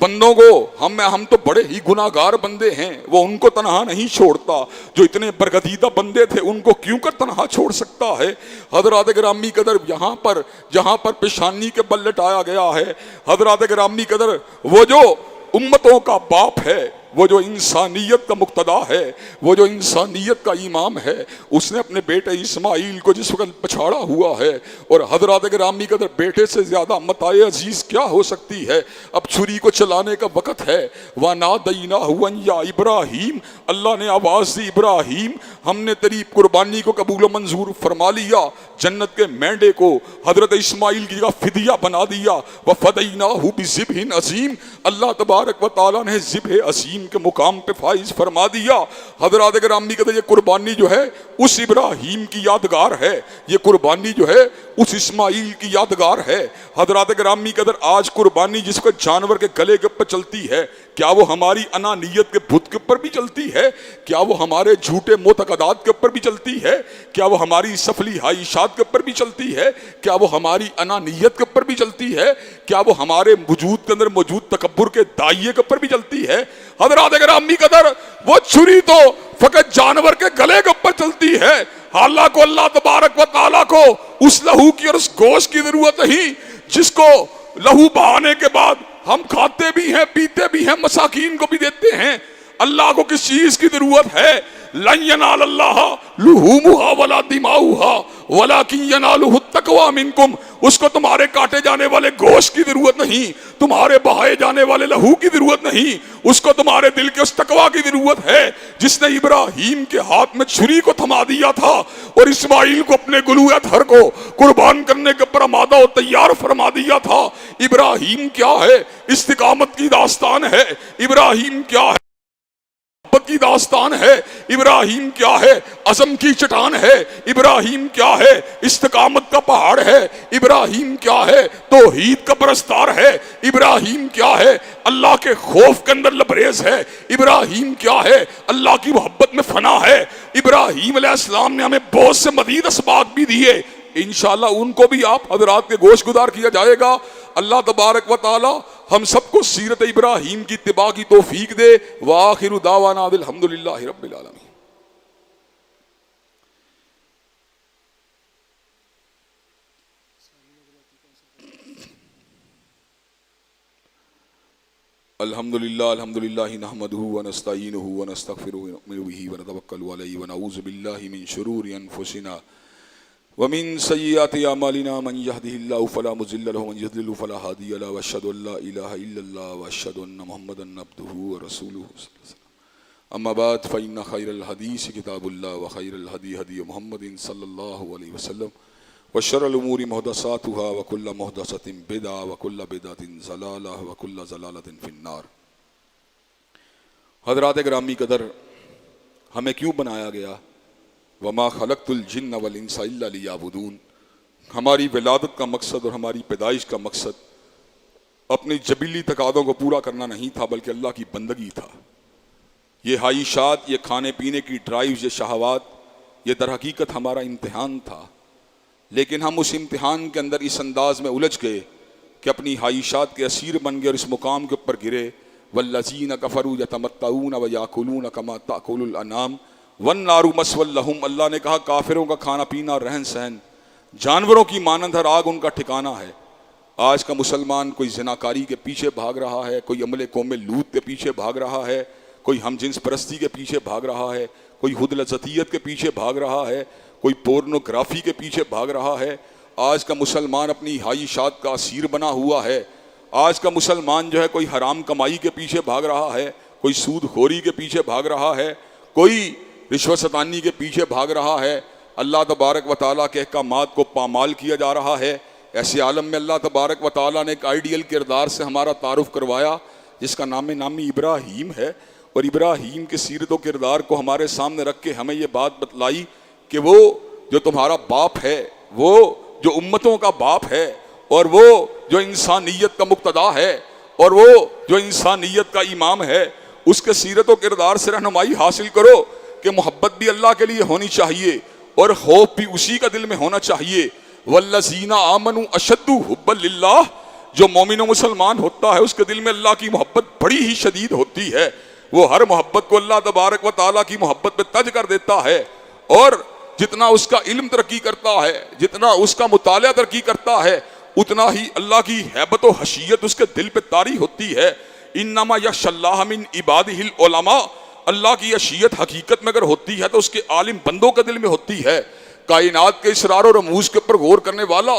बंदों को, हम तो बड़े ही गुनाहगार बंदे हैं, वो उनको तनहा नहीं छोड़ता। जो इतने बरगदीदा बंदे थे उनको क्यों कर तनहा छोड़ सकता है। हजरात गिरामी कदर, यहाँ पर जहाँ पर पेशानी के बल लटाया गया है, हजरात गिरामी कदर, वो जो उम्मतों का बाप है, वो जो इंसानियत का मुक्तदा है, वो जो इंसानियत का इमाम है, उसने अपने बेटे इस्माइल को जिस वक्त पछाड़ा हुआ है। और हजरात गिरामी कदर, बेटे से ज्यादा मताए अजीज क्या हो सकती है। अब छुरी को चलाने का वक़्त है। वनादैनाहु या इब्राहीम, अल्लाह ने आवाज़ दी, इब्राहीम हमने तेरी कुर्बानी को कबूल मंजूर फरमा लिया। जन्नत के मेंढे को हजरत इस्माइल की जगह फिदिया बना दिया। वफदैनाहु बिज़िब्हिन अज़ीम, अल्लाह तबारक व तआला ने ज़िब्ह अज़ीम के मुकाम पे फाइज फरमा दिया। हजरात गिरामी कहते ये कुर्बानी जो है उस इब्राहीम की यादगार है, ये कुर्बानी जो है उस इस्माइल की यादगार है। हजरात गिरामी कदर, आज कुर्बानी जिसको जानवर के गले के ऊपर चलती है, क्या वो हमारी अनानियत के बुत के ऊपर भी चलती है? क्या वो हमारे झूठे मोतकदात के ऊपर भी चलती है? क्या वो हमारी सफली हाइशात के ऊपर भी चलती है? क्या वो हमारी अनानियत के ऊपर भी चलती है? क्या वो हमारे वजूद के अंदर मौजूद तकब्बुर के दाइये के ऊपर भी चलती है? हजरात गिरामी कदर, वो छुरी तो फकत जानवर के गले के ऊपर चलती है। हालांकि अल्लाह तबारक व तआला को उस लहू की और उस गोश्त की जरूरत नहीं जिसको लहू बहाने के बाद हम खाते भी हैं, पीते भी हैं, मसाकीन को भी देते हैं। अल्लाह को किस चीज की जरूरत है? लन यनालल्लाह लुहूमुहा वला दिमाउहा वलाकिन यनालुहु तक़वा मिनकुम, उसको तुम्हारे काटे जाने वाले गोश्त की जरूरत नहीं, तुम्हारे बहाए जाने वाले लहू की जरूरत नहीं, उसको तुम्हारे दिल के उस तकवा की जरूरत है जिसने इब्राहिम के हाथ में छुरी को थमा दिया था और इस्माइल को अपने गुलूअतहर को कुर्बान करने के ऊपर आमादा और तैयार फरमा दिया था। इब्राहिम क्या है? इस्तिकामत की दास्तान है। इब्राहिम क्या है? की दास्तान है। इब्राहिम क्या है? अज़म की चट्टान है। इब्राहिम क्या है? इस्तिकामत का पहाड़ है। इब्राहिम क्या है? तौहीद का परस्तार है। इब्राहिम क्या है? अल्लाह के खौफ के अंदर लबरेज है। इब्राहिम क्या है? अल्लाह की मोहब्बत में फना है। इब्राहिम अलैहिस्सलाम ने हमें बहुत से मजीद असबाब भी दिए, इंशाअल्लाह उनको भी आप हजरात के गोश गुदार किया जाएगा। अल्लाह तबारक व तआला हम सबको सीरत इब्राहिम की इत्तिबा की तौफीक दे। व आखिरु दावाना अल्हम्दुलिल्लाहि रब्बिल आलमीन। अल्हम्दुलिल्लाह अल्हम्दुलिल्लाहि नहमदुहु व नस्तईनुहु व नस्तगफिरुहु व नु'मिनु बिही व नतवक्कलु अलैहि व नऊज़ु बिल्लाहि मिन शुरूरि अनफुसिना व मिन सय्यिआति अमालिना मन यहदिहिल्लाहु फला मुज़िल्ल लहु व मन युज़लिलहु फला हादिय लहु व अशहदु अल्ला इलाहा इल्लल्लाह व अशहदु अन्ना मुहम्मदन अब्दुहु व रसूलुहु। अम्मा बाद फ़इन्ना खैरल हदीस किताबुल्लाह व खैरल हदी हदी मुहम्मदिन सल्लल्लाहु अलैहि वसल्लम व शर्रल उमूरि मुहदसातुहा व कुल्लु मुहदसतिन बिदअ व कुल्लु बिदअतिन ज़लालह व कुल्लु ज़लालतिन फिन्नार। हज़रात गिरामी कदर, हमें क्यों बनाया गया? वमा खलक़तुल जिन्न वल इंसा इल्ला लियअबुदून। हमारी विलादत का मकसद और हमारी पैदाइश का मकसद अपनी जबीली तकादों को पूरा करना नहीं था, बल्कि अल्लाह की बंदगी था। ये हाइशात, ये खाने पीने की ड्राइव, ये शहवात, ये दर हकीकत हमारा इम्तिहान था। लेकिन हम उस इम्तिहान के अंदर इस अंदाज में उलझ गए कि अपनी हाइशात के असीर बन गए और इस मुकाम के ऊपर गिरे। वल्लज़ीना कफ़रू यतमत्तऊन व याकुलून कमा ताकुलुल अनाम वन्नारु मस्वल लहुम। अल्लाह ने कहा काफिरों का खाना पीना, रहन सहन जानवरों की मानंद हर आग उनका ठिकाना है। आज का मुसलमान कोई ज़िनाकारी के पीछे भाग रहा है, कोई अमले कौमे लूत के पीछे भाग रहा है, कोई हम जिन्स परस्ती के पीछे भाग रहा है, कोई हुदलज़तियत के पीछे भाग रहा है, कोई पोर्नोग्राफी के पीछे भाग रहा है। आज का मुसलमान अपनी हाइशात का असीर बना हुआ है। आज का मुसलमान जो है कोई हराम कमाई के पीछे भाग रहा है, कोई सूदखोरी के पीछे भाग रहा है, कोई रिश्वत सतानी के पीछे भाग रहा है। अल्लाह तबारक व तआला के अहकामात को पामाल किया जा रहा है। ऐसे आलम में अल्लाह तबारक व तआला ने एक आइडियल किरदार से हमारा तारुफ करवाया जिसका नामी इब्राहीम है। और इब्राहीम के सीरत व किरदार को हमारे सामने रख के हमें ये बात बतलाई कि वो जो तुम्हारा बाप है, वो जो उम्मतों का बाप है, और वो जो इंसानियत का मुक्तदा है, और वो जो इंसानियत का इमाम है, उसके सीरत व किरदार से रहनुमाई हासिल करो कि मोहब्बत भी अल्लाह के लिए होनी चाहिए और खौफ भी उसी का दिल में होना चाहिए। वल्लज़ीना आमनु अशद्दु हुब्बन लिल्लाह। जो मोमिन व मुसलमान होता है उसके दिल में अल्लाह की मोहब्बत बड़ी ही शदीद होती है। वो हर मोहब्बत को अल्लाह तबारक व तआला की मोहब्बत पे तज कर देता है। और जितना उसका इल्म तरक्की करता है, जितना उसका मुताला तरक्की करता है, उतना ही अल्लाह की हैबत व हशीयत उसके दिल पे तारी होती है। इन्नमा यख्शल्लाह मिन इबादिहिल उलमा। अल्लाह की हशीयत हकीकत में अगर होती है तो उसके आलिम बंदों के दिल में होती है। कायनात के इसरार और रमूज के ऊपर गौर करने वाला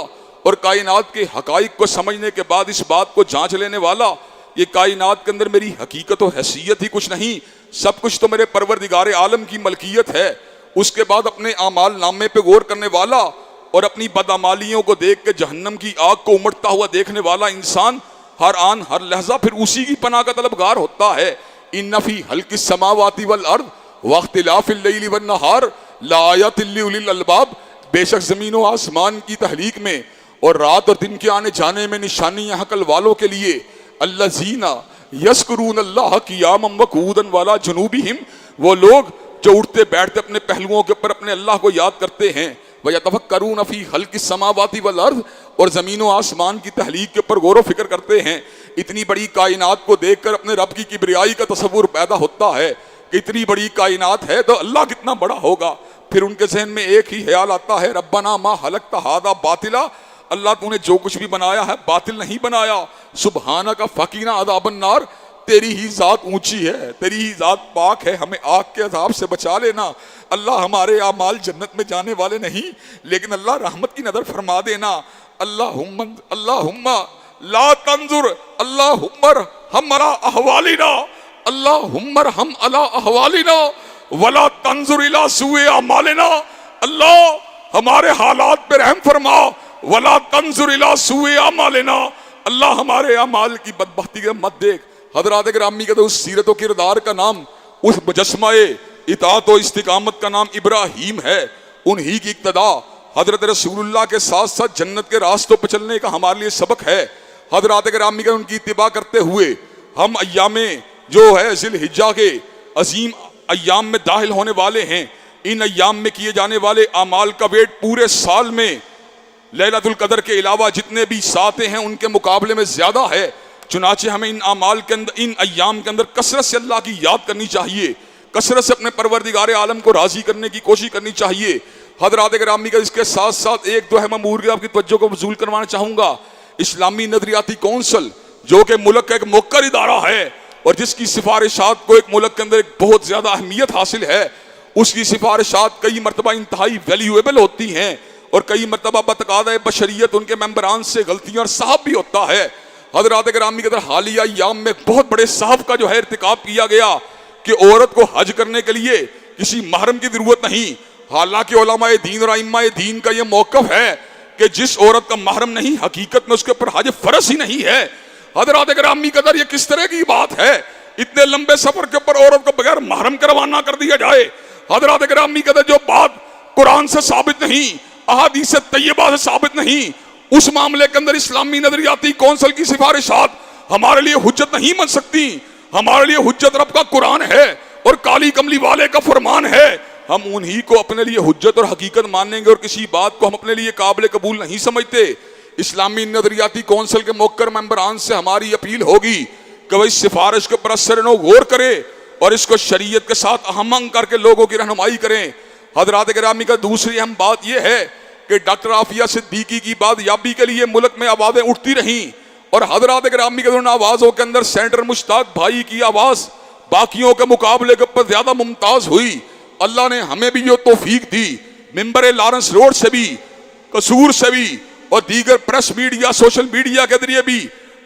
और कायनात के हकाइक को समझने के बाद इस बात को जांच लेने वाला, ये कायनात के अंदर मेरी हकीकत और हैसियत ही कुछ नहीं, सब कुछ तो मेरे परवरदिगार आलम की मलकियत है। उसके बाद अपने आमाल नामे पे गौर करने वाला और अपनी बदअमालियों को देख के जहन्नम की आग को उमड़ता हुआ देखने वाला इंसान हर आन हर लहजा फिर उसी की पनाह का तलबगार होता है। इन्ना फी हल्किस समावाति वल अर्द वख्तिलाफिल लैली वन नहार लायातिल लिउलिल अलबाब। बेशक ज़मीन व आसमान की तहलीक में और रात और दिन के आने जाने में निशानी अकल वालों के लिए। अल्लज़ीना यस्कुरून अल्लाह क़ियामन व क़ुऊदन वाला जुनूबिहिम। वो लोग जो उठते बैठते अपने पहलुओं के ऊपर अपने अल्लाह को याद करते हैं। व यतफक्करून फी खल्क़िस समावाति वल अर्द। और ज़मीन व आसमान की तहलीक के ऊपर गौर व फिक्र करते हैं। इतनी बड़ी कायनात को देखकर अपने रब की किबरियाई का तसव्वुर पैदा होता है कि इतनी बड़ी कायनात है तो अल्लाह कितना बड़ा होगा। फिर उनके जहन में एक ही ख्याल आता है, रब्बना मा हलकता हादा बातिला। अल्लाह तूने जो कुछ भी बनाया है बातिल नहीं बनाया। सुबहाना का फ़कीना अज़ाबन नार। तेरी ही ज़ात ऊंची है, तेरी ही ज़ात पाक है, हमें आग के अज़ाब से बचा लेना। अल्लाह हमारे आमाल जन्नत में जाने वाले नहीं, लेकिन अल्लाह रहमत की नज़र फरमा देना। अल्लाहुम्मा ला तंजुर अल्लाहुम्मर हम अला अहवालिना, अल्लाहुम्मर हम अला अहवालिना वला तंजुर इला सुए अमालिना। अल्लाह हमारे हालात पे रहम फरमा, वला तंजुर इला सुए अमालिना। अल्लाह हमारे अमाल की बदबख्ती के मत देख। हजरात गिरामी के तो उस सीरत व किरदार का नाम, उस मुजस्समा-ए इताअत व इस्तिकामत का नाम इब्राहीम है। उन्हीं की इक्तदा हजरत रसूलुल्लाह के साथ साथ जन्नत के रास्तों पर चलने का हमारे लिए सबक है। हजरात गिरामी के उनकी इत्तिबा करते हुए हम अय्यामे जो है ज़िलहिज्जा के अजीम अय्याम में दाखिल होने वाले हैं। इन अय्याम में किए जाने वाले अमाल का वेट पूरे साल में लैलतुल कदर के अलावा जितने भी साते हैं उनके मुकाबले में ज्यादा है। चुनाचे हमें इन अमाल के अंदर, इन अय्याम के अंदर कसरत से अल्लाह की याद करनी चाहिए, कसरत से अपने परवरदिगार आलम को राजी करने की कोशिश करनी चाहिए। हजरात गिरामी का इसके साथ साथ एक दो अहम अमूर की आपकी तवज्जो को वसूल करवाना चाहूंगा। इस्लामी नजरियाती कौंसल जो कि मुल्क का एक मुक्कर इदारा है और जिसकी सिफारिशात को एक मुल्क के अंदर एक बहुत ज्यादा अहमियत हासिल है, उसकी सिफारिशात कई मरतबा इंतहाई वैल्यूएबल होती हैं और कई मरतबा बतकादा बशरियत उनके मेंबरान से गलतियां और साहब भी होता है। हजरात गिरामी के अंदर हालिया अय्याम में बहुत बड़े साहब का जो है इर्तिकाब किया गया कि औरत को हज करने के लिए किसी महरम की जरूरत नहीं। हालांकि उलमाए दीन और अइम्माए दीन का यह मौक़िफ़ है कि जिस औरत का महरम नहीं, हकीकत में उसके ऊपर हज फर्ज ही नहीं है। हजरात गिरामी के अंदर ये किस तरह की बात है, इतने लंबे सफर के ऊपर औरत को बगैर महरम का रवाना कर दिया जाए। हजरात गिरामी के अंदर जो बात कुरान से साबित नहीं, अहादीस तैयबा से साबित नहीं, उस मामले के अंदर इस्लामी नजरियाती कौंसल की सिफारिशात हमारे लिए हुज्जत नहीं बन सकती। हमारे लिए हुज्जत रब का कुरान है और काली कमली वाले का फरमान है। हम उन्हीं को अपने लिए हुज्जत और हकीकत मानेंगे और किसी बात को हम अपने लिए काबिल कबूल नहीं समझते। इस्लामी नजरियाती कौंसल के मुक्कर मेंबरान से हमारी अपील होगी कि वह इस सिफारिश के ऊपर असर-ए-नौ गौर करे और इसको शरीयत के साथ अहम करके लोगों की रहनुमाई करें। हजरात गिरामी का दूसरी अहम बात यह है कि डॉक्टर आफिया सिद्दीकी की बादयाबी के लिए मुल्क में आवाज़ें उठती रहीं और हजरात गिरामी के उन आवाज़ों के अंदर सेनेटर मुश्ताक भाई की आवाज़ बाकियों के मुकाबले के ऊपर ज्यादा मुमताज हुई। अल्लाह ने हमें भी जो तौफीक दी, मिंबर लॉरेंस रोड से भी, कसूर से भी और दीगर प्रेस मीडिया सोशल मीडिया के जरिए भी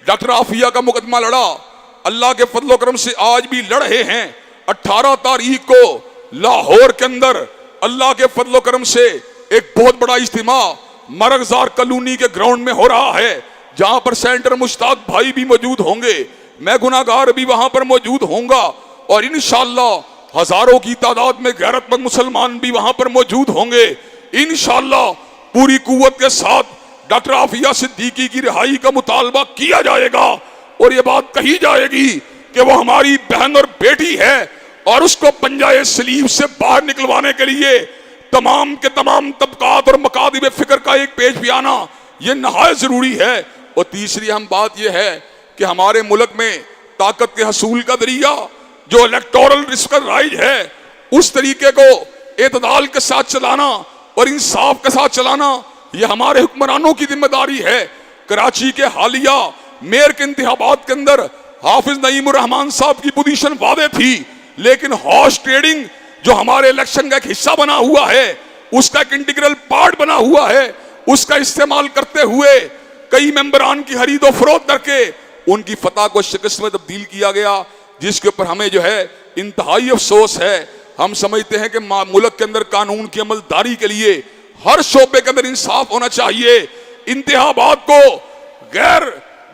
डॉक्टर आफिया का मुकदमा लड़ा। अल्लाह के फजल करम से आज भी लड़ रहे हैं। 18 तारीख को लाहौर के अंदर अल्लाह के फजल करम से एक बहुत बड़ा इज्तिमा मरगजार कॉलोनी के ग्राउंड में हो रहा है, जहां पर सेनेटर मुश्ताक भाई भी मौजूद होंगे, मैं गुनाहगार भी वहां पर मौजूद होऊंगा और इंशाअल्लाह हजारों की तादाद में गैरतमंद मुसलमान भी वहां पर मौजूद होंगे। इंशाअल्लाह पूरी कुव्वत के साथ डॉक्टर आफिया सिद्दीकी की रिहाई का मुतालबा किया जाएगा और ये बात कही जाएगी कि वो हमारी बहन और बेटी है और उसको पंजाए सलीब से बाहर निकलवाने के लिए तमाम के तमाम तबकात और मकादिब फिक्र का एक पेश भी आना ये नहायत जरूरी है। और तीसरी अहम बात यह है कि हमारे मुल्क में ताकत के हसूल का जरिया जो इलेक्टोरल रिस्क राइज है, उस तरीके को एतदाल के साथ चलाना और इंसाफ के साथ चलाना ये हमारे हुक्मरानों की जिम्मेदारी है। कराची के हालिया मेयर के इंतखाबात के अंदर हाफिज नईमुर रहमान साहब की पोजीशन वादे थी, लेकिन हॉर्स ट्रेडिंग जो हमारे इलेक्शन का एक हिस्सा बना हुआ है, उसका एक इंटीग्रल पार्ट बना हुआ है, उसका इस्तेमाल करते हुए कई मेंबरान की खरीदो फरोख्त करके उनकी फतह को शिकस्त में तब्दील किया गया, जिसके ऊपर हमें जो है इंतहाई अफसोस है। हम समझते हैं कि मुल्क के अंदर कानून की अमलदारी के लिए हर शोबे के अंदर इंसाफ होना चाहिए। इंतखाबात को गैर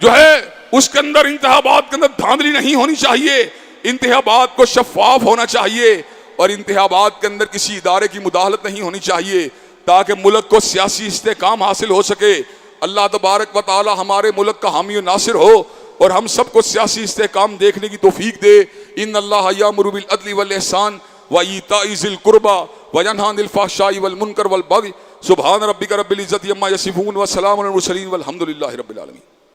जो है उसके अंदर इंतखाबात के अंदर धांधली नहीं होनी चाहिए, इंतखाबात को शफाफ होना चाहिए और इंतखाबात के अंदर किसी इदारे की मुदाखलत नहीं होनी चाहिए, ताकि मुल्क को सियासी इस्तेकाम हासिल हो सके। अल्लाह तबारक व तआला हमारे मुल्क का हामी और नासिर हो और हम सबको सियासी इस्तेकाम देखने की तौफीक दे। इन्नल्लाह यामुरु बिल अदली वल इहसान व ईताइ ज़िल कुर्बा व यनहा अनिल फ़हशाइ वल मुनकर वल बग़य। सुब्हान रब्बिका रब्बिल इज़्ज़ति अम्मा यसिफ़ून व सलामुन अलल मुरसलीन वल्हम्दुलिल्लाहि रब्बिल आलमीन।